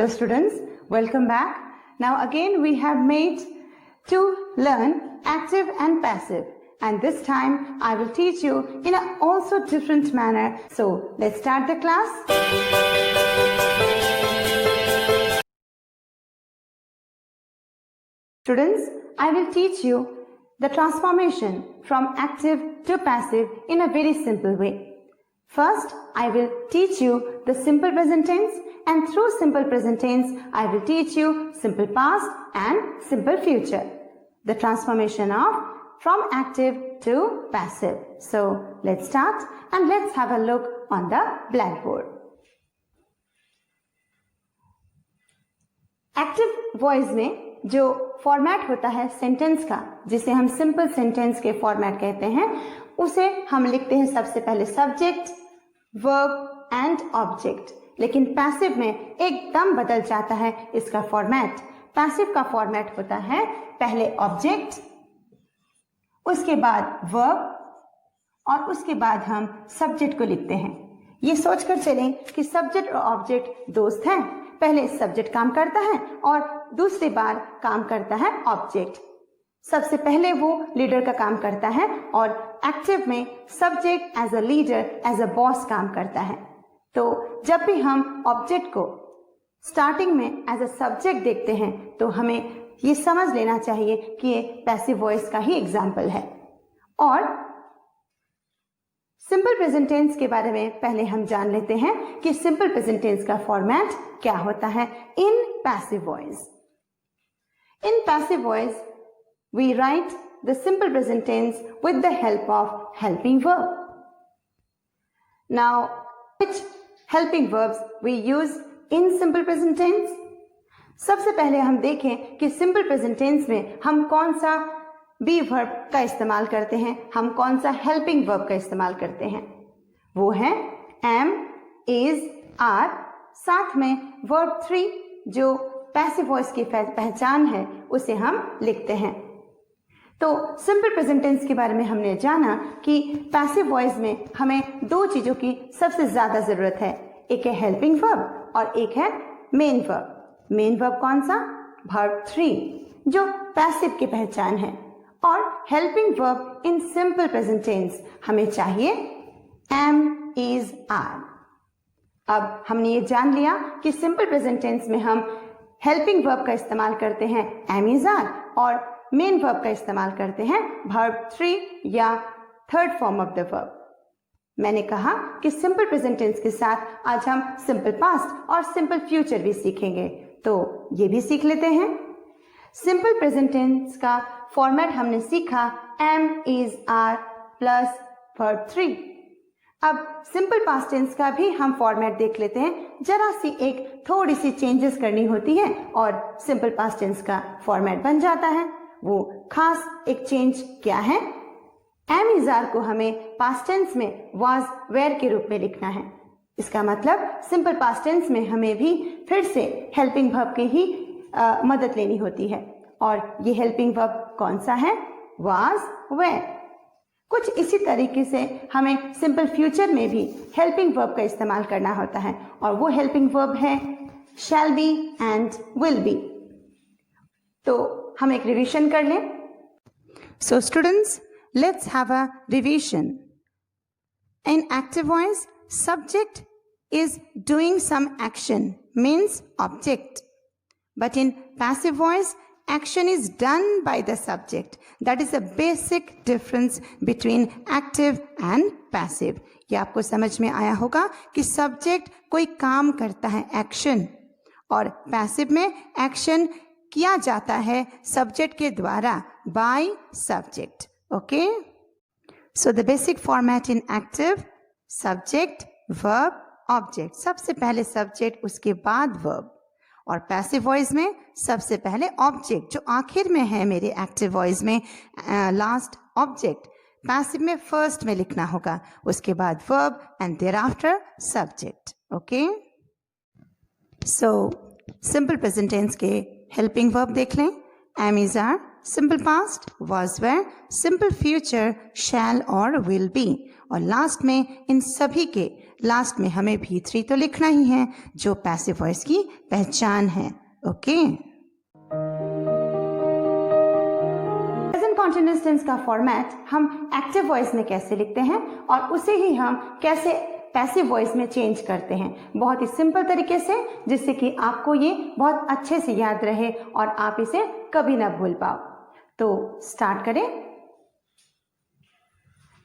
Hello students, welcome back. Now again we have made to learn active and passive, and this time I will teach you in a also different manner. So let's start the class. Students, I will teach you the transformation from active to passive in a very simple way. First, I will teach you the simple present tense, and through simple present tense, I will teach you simple past and simple future. The transformation of from active to passive. So, let's start and let's have a look on the blackboard. Active voice में जो format होता है sentence का, जिसे हम simple sentence के format कहते हैं, उसे हम लिखते हैं सबसे पहले सब्जेक्ट, वर्ब एंड ऑब्जेक्ट. लेकिन पैसिव में एकदम बदल जाता है इसका फॉर्मेट. पैसिव का फॉर्मेट होता है पहले ऑब्जेक्ट, उसके बाद वर्ब और उसके बाद हम सब्जेक्ट को लिखते हैं. ये सोचकर चलें कि सब्जेक्ट और ऑब्जेक्ट दोस्त हैं. पहले सब्जेक्ट काम करता है और दूसरी बार काम करता है ऑब्जेक्ट. सबसे पहले वो लीडर का काम करता है और एक्टिव में subject as a leader, as a boss काम करता है. तो जब भी हम ऑब्जेक्ट को स्टार्टिंग में एज अ सब्जेक्ट देखते हैं तो हमें ये समझ लेना चाहिए कि ये पैसिव वॉइस का ही एग्जाम्पल है. और सिंपल प्रेजेंट टेंस के बारे में पहले हम जान लेते हैं कि सिंपल प्रेजेंट टेंस का फॉर्मेट क्या होता है in passive voice. In passive voice we write the simple present tense with the help of helping verb. Now, which helping verbs we use in simple present tense? सबसे पहले हम देखें कि simple present tense में हम कौन सा be verb का इस्तेमाल करते हैं, हम कौन सा helping verb का इस्तेमाल करते हैं. वो है am, is, are, साथ में verb 3 जो passive voice की पहचान है उसे हम लिखते हैं. तो सिंपल प्रेजेंट टेंस के बारे में हमने जाना कि पैसिव वॉइस में हमें दो चीजों की सबसे ज्यादा जरूरत है. एक है हेल्पिंग वर्ब और एक है मेन वर्ब. मेन वर्ब कौन सा? वर्ब 3 जो पैसिव की पहचान है. और helping verb in simple present tense हमें चाहिए एम, इज, आर. अब हमने ये जान लिया कि सिंपल प्रेजेंट टेंस में हम हेल्पिंग वर्ब का इस्तेमाल करते हैं एम, इज, आर, और मेन वर्ब का इस्तेमाल करते हैं वर्ब 3 या third form of the verb. मैंने कहा कि सिंपल प्रेजेंट टेंस के साथ आज हम सिंपल पास्ट और सिंपल फ्यूचर भी सीखेंगे, तो ये भी सीख लेते हैं. सिंपल प्रेजेंट टेंस का फॉर्मेट हमने सीखा am, is, are plus verb 3. अब सिंपल पास्ट टेंस का भी हम फॉर्मेट देख लेते हैं. जरा सी एक थोड़ी सी चेंजेस करनी होती है और सिंपल पास्ट टेंस का फॉर्मेट बन जाता है. वो खास एक चेंज क्या है? एम, इज, आर को हमें पास्ट टेंस में वाज, वेयर के रूप में लिखना है. इसका मतलब सिंपल पास्ट टेंस में हमें भी फिर से हेल्पिंग वर्ब की ही मदद लेनी होती है. और ये हेल्पिंग वर्ब कौन सा है? Was, were. कुछ इसी तरीके से हमें सिंपल फ्यूचर में भी हेल्पिंग वर्ब का इस्तेमाल करना होता है, और वो हेल्पिंग वर्ब है shall be and will be. तो हम एक रिवीजन कर लें. So students, let's have a revision. In active voice, subject is doing some action, means object. But in passive voice, action is done by the subject. That is a basic difference between active and passive. ये आपको समझ में आया होगा कि subject कोई काम करता है, action, और passive में action किया जाता है subject के द्वारा, by subject. Okay? So the basic format in active, subject, verb, object. सबसे पहले सब्जेक्ट, उसके बाद वर्ब. और पैसिव वॉइस में सबसे पहले ऑब्जेक्ट जो आखिर में है मेरे एक्टिव वॉइस में, लास्ट ऑब्जेक्ट. पैसिव में फर्स्ट में लिखना होगा, उसके बाद verb and there after subject. Okay, so simple present tense के हेल्पिंग वर्ब देख लें. Am, is, are, simple past was, were, simple future shall और विल बी. और लास्ट में इन सभी के लास्ट में हमें भी3 तो लिखना ही है, जो पैसिव वॉइस की पहचान है। ओके, प्रेजेंट कॉन्टिन्यूअस टेंस का फॉर्मेट हम एक्टिव वॉइस में कैसे लिखते हैं और उसे ही हम कैसे पैसिव वॉइस में चेंज करते हैं, बहुत ही सिंपल तरीके से, जिससे कि आपको ये बहुत अच्छे से याद रहे और आप इसे कभी ना भूल पाओ। तो स्टार्ट करें।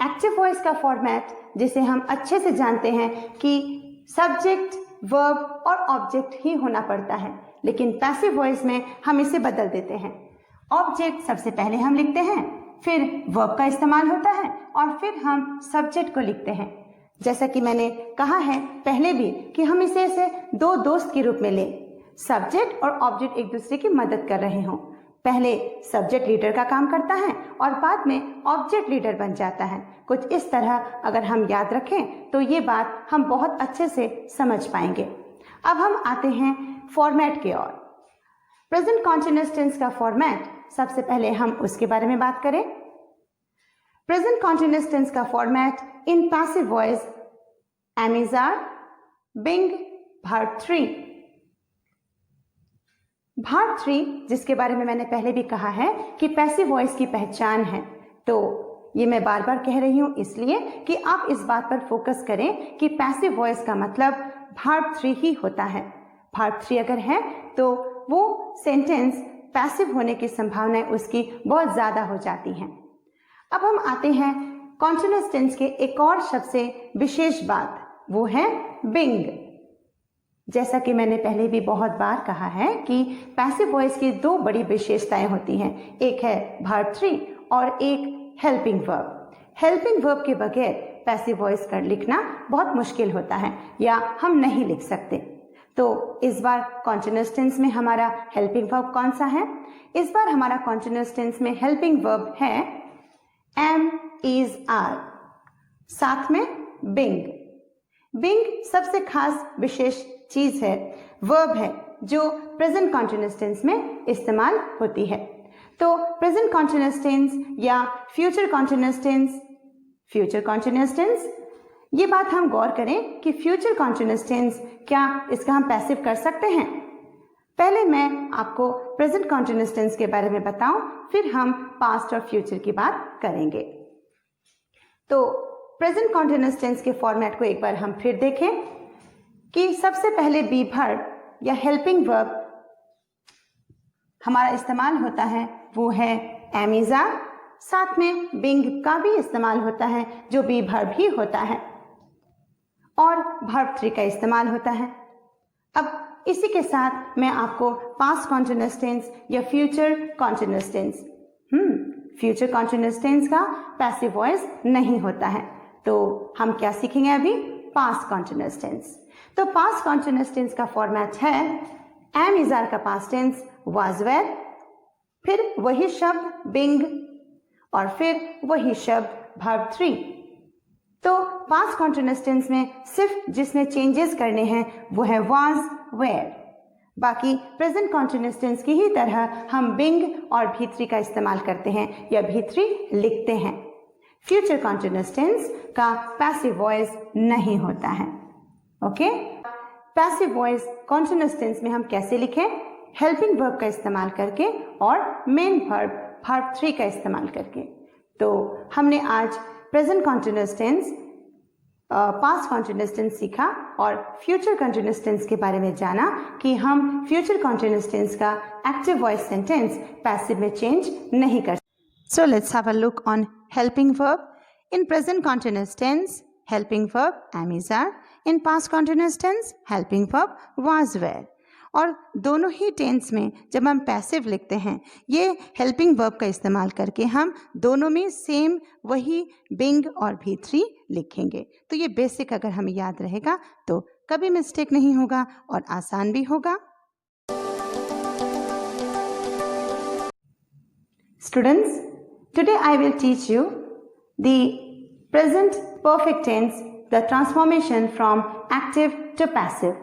एक्टिव वॉइस का फॉर्मेट जिसे हम अच्छे से जानते हैं कि सब्जेक्ट, वर्ब और ऑब्जेक्ट ही होना पड़ता है, लेकिन पैसिव वॉइस में हम इसे बदल देते हैं। ऑब्जेक्ट सबसे पहले हम लिखते हैं, फिर वर्ब का इस्तेमाल होता है और फिर हम सब्जेक्ट को लिखते हैं। जैसा कि मैंने कहा है पहले भी कि हम इसे दो दोस्त के रूप में लें। सब्जेक्ट और ऑब्जेक्ट एक दूसरे की मदद कर रहे हों। पहले सब्जेक्ट लीडर का काम करता है और बाद में ऑब्जेक्ट लीडर बन जाता है। कुछ इस तरह अगर हम याद रखें तो ये बात हम बहुत अच्छे से समझ पाएंगे। अब हम आते हैं फॉर्मेट की ओर। प्रेजेंट कॉन्टिन्यूअस टेंस का फॉर्मेट, सबसे पहले हम उसके बारे में बात करें। प्रेजेंट कॉन्टिन्यूअस टेंस का format in passive voice am is are, being, verb 3। verb 3 जिसके बारे में मैंने पहले भी कहा है कि पैसिव वॉइस की पहचान है, तो ये मैं बार बार कह रही हूं इसलिए कि आप इस बात पर फोकस करें कि पैसिव वॉइस का मतलब verb 3 ही होता है। verb 3 अगर है तो वो सेंटेंस पैसिव होने की संभावना उसकी बहुत ज्यादा हो जाती है। अब हम आते हैं कॉन्टिन्यूअस टेंस के एक और शब्द से विशेष बात, वो है बिंग। जैसा कि मैंने पहले भी बहुत बार कहा है कि पैसिव वॉइस की दो बड़ी विशेषताएं होती हैं, एक है verb 3 और एक हेल्पिंग वर्ब। हेल्पिंग वर्ब के बगैर पैसिव वॉइस कर लिखना बहुत मुश्किल होता है या हम नहीं लिख सकते। तो इस बार कॉन्टिन्यूअस टेंस में हमारा हेल्पिंग वर्ब कौन सा है? इस बार हमारा कॉन्टिन्यूअस टेंस में हेल्पिंग वर्ब है am, is, are, साथ में बिंग। बिंग सबसे खास विशेष चीज है, वर्ब है जो प्रेजेंट कॉन्टिन्यूअस टेंस में इस्तेमाल होती है। तो प्रेजेंट कॉन्टिन्यूअस टेंस या फ्यूचर कॉन्टिन्यूअस टेंस, ये बात हम गौर करें कि फ्यूचर कॉन्टिन्यूअस टेंस क्या इसका हम पैसिव कर सकते हैं? पहले मैं आपको प्रेजेंट कॉन्टिन्यूअस टेंस के बारे में बताऊं, फिर हम पास्ट और फ्यूचर की बात करेंगे। तो प्रेजेंट कॉन्टिन्यूअस टेंस के फॉर्मेट को एक बार हम फिर देखें कि सबसे पहले बी वर्ब या हेल्पिंग वर्ब हमारा इस्तेमाल होता है, वो है am, is, are, साथ में बिंग का भी इस्तेमाल होता है जो बी वर्ब ही होता है और verb 3 का इस्तेमाल होता है। अब इसी के साथ मैं आपको पास्ट कॉन्टिन्यूअस टेंस या फ्यूचर कॉन्टिन्यूअस टेंस का पैसिव वॉइस नहीं होता है, तो हम क्या सीखेंगे अभी? Past continuous tense. तो पास्ट कॉन्टिन्यूअस टेंस का फॉर्मेट है am, is, are का पास्ट टेंस was, were, फिर वही शब्द बिंग और फिर वही शब्द verb 3। तो पास्ट कॉन्टिन्यूअस टेंस में सिर्फ जिसमें चेंजेस करने हैं वो है was, were। बाकी प्रेजेंट कॉन्टिन्यूअस टेंस की ही तरह हम बिंग और भी3 का इस्तेमाल करते हैं या भी3 लिखते हैं। फ्यूचर कॉन्टिन्यूअस टेंस का पैसिव वॉइस नहीं होता है। Okay, passive voice continuous tense में हम कैसे लिखें? हेल्पिंग वर्ब का इस्तेमाल करके और मेन वर्ब verb 3 का इस्तेमाल करके। तो हमने आज present continuous tense, past continuous tense सीखा और फ्यूचर कॉन्टिन्यूअस टेंस के बारे में जाना कि हम फ्यूचर कॉन्टिन्यूअस टेंस का एक्टिव वॉइस सेंटेंस पैसिव में चेंज नहीं कर सकते। So let's have a look on helping verb. In present continuous tense helping verb am, is, are। In past continuous tense helping verb was, were। और दोनों ही tense में जब हम passive लिखते हैं, ये हेल्पिंग वर्ब का इस्तेमाल करके हम दोनों में सेम वही बिंग और भी3 लिखेंगे। तो ये बेसिक अगर हमें याद रहेगा तो कभी मिस्टेक नहीं होगा और आसान भी होगा। Students, today I will teach you the present perfect tense, the transformation from active to passive.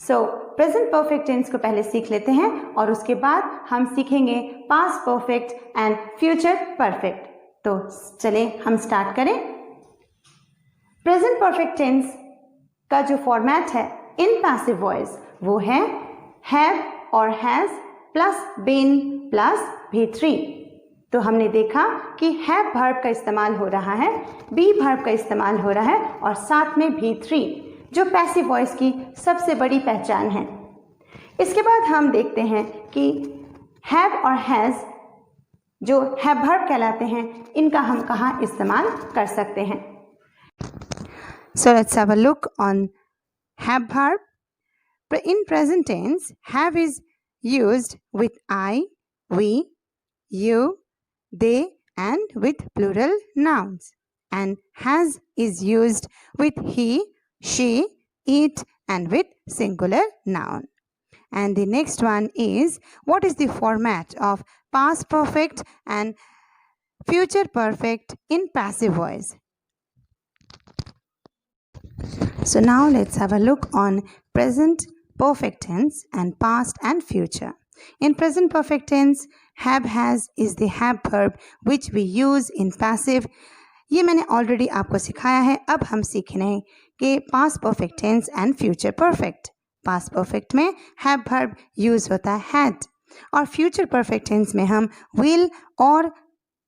So present perfect tense को पहले सीख लेते हैं और उसके बाद हम सीखेंगे past perfect and future perfect. तो चलें हम स्टार्ट करें। प्रेजेंट परफेक्ट टेंस का जो फॉर्मेट है इन पैसिव वॉइस वो है हैव और has plus been plus V3। तो हमने देखा कि हैव वर्ब का इस्तेमाल हो रहा है, बी वर्ब का इस्तेमाल हो रहा है और साथ में V3 जो पैसिव वॉइस की सबसे बड़ी पहचान है। इसके बाद हम देखते हैं कि हैव और हैज़ जो हैव वर्ब कहलाते हैं, इनका हम कहाँ इस्तेमाल कर सकते हैं। So let's have a look on have verb. In present tense, have is used with I, we, you, they and with plural nouns. And has is used with he, she, it and with singular noun. And the next one is, what is the format of past perfect and future perfect in passive voice? So now let's have a look on present perfect tense and past and future. In present perfect tense, have has is the have verb which we use in passive. ये मैंने already आपको सिखाया है। अब हम सीख रहे हैं कि past perfect tense and future perfect. Past perfect में हैव वर्ब यूज होता है हैड और फ्यूचर परफेक्ट टेंस में हम विल और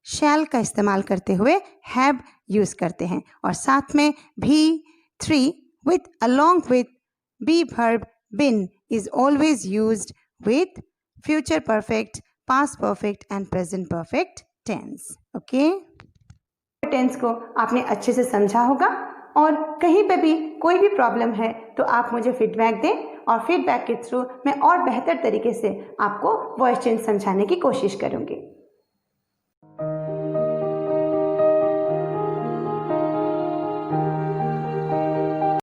शैल का इस्तेमाल करते हुए हैव यूज करते हैं और साथ में V3 with along with be verb been is always used with future perfect, past perfect and present perfect tense. Okay? Tense को आपने अच्छे से समझा होगा और कहीं पे भी कोई भी प्रॉब्लम है तो आप मुझे फीडबैक दें और फीडबैक के थ्रू मैं और बेहतर तरीके से आपको वॉइस चेंज समझाने की कोशिश करूंगी।